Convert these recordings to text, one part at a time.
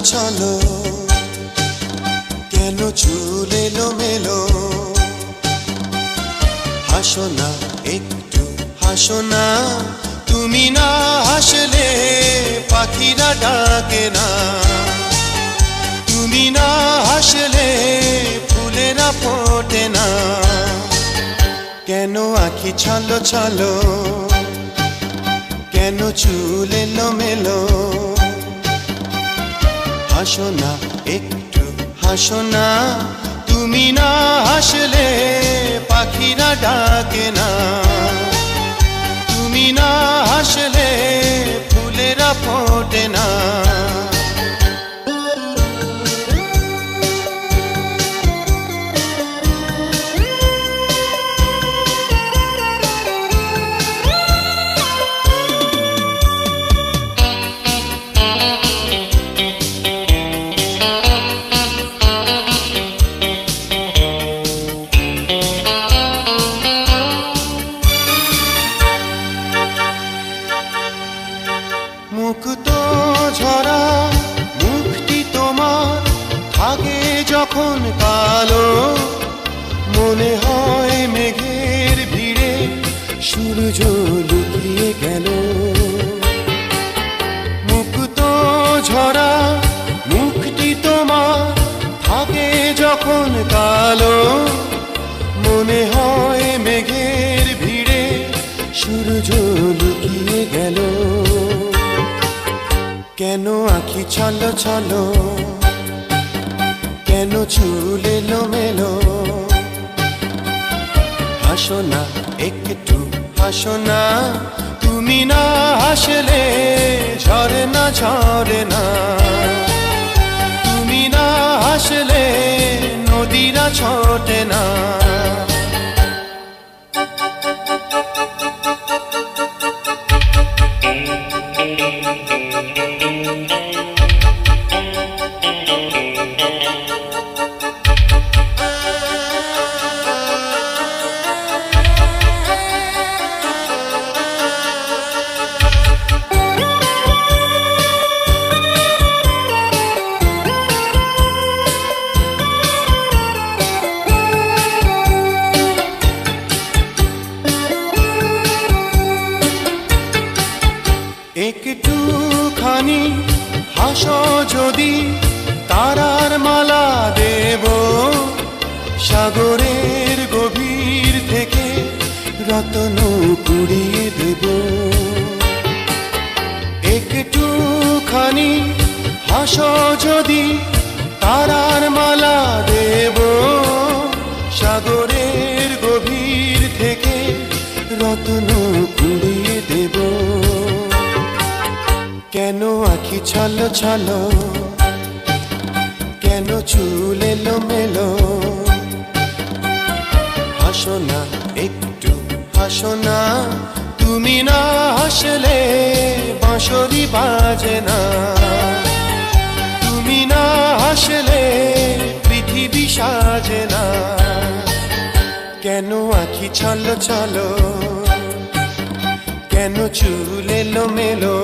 চলো কেন চুল এলোমেলো হাসো না একটু হাসো না তুমি না হাসলে পাখিরা ডাকে না তুমি না হাসলে ফুলেরা ফোটে না কেন আঁখি ছলো ছলো কেন চুল এলোমেলো হাসো না একটু হাসো না তুমি না হাসলে পাখিরা ডাকে না তুমি না হাসলে ফুলেরা ফোটে না মুক্ত ঝরা মুখটি তোমার থাকে যখন কালো মনে হয় মেঘের ভিড়ে সূর্য লুকিয়ে গেল মুক্ত ঝরা মুখটি তোমার থাকে যখন কালো মনে হয় মেঘের ভিড়ে সূর্য লুকিয়ে গেল কেন আঁখি ছলো ছলো কেন চুল এলোমেলো হাসো না একটু হাসো না তুমি না হাসলে ঝরে না ঝরে না তুমি না হাসলে নদীরা ছোটে না একটুখানি হাসো যদি তারার মালা দেব সাগরের গভীর থেকে রত্ন কুড়িয়ে দেব একটুখানি হাসো যদি তারার মালা দেব সাগরের গভীর থেকে রত্ন কুড়িয়ে দেব কেন আঁখি ছলো ছলো কেন চুল এলোমেলো হাসো না একটু হাসো না তুমি না হাসলে বাঁশরি বাজে না তুমি না হাসলে পৃথিবী সাজে না কেন আঁখি ছলো ছলো কেন চুল এলোমেলো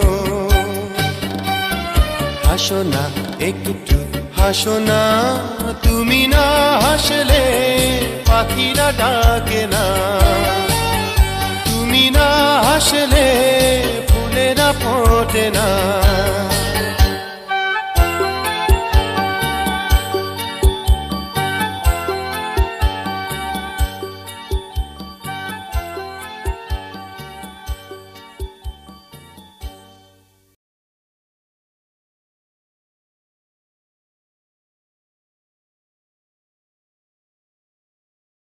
হাসো না একটু হাসো না তুমি না হাসলে পাখিরা ডাকে না তুমি না হাসলে ফুলেরা ফোটে না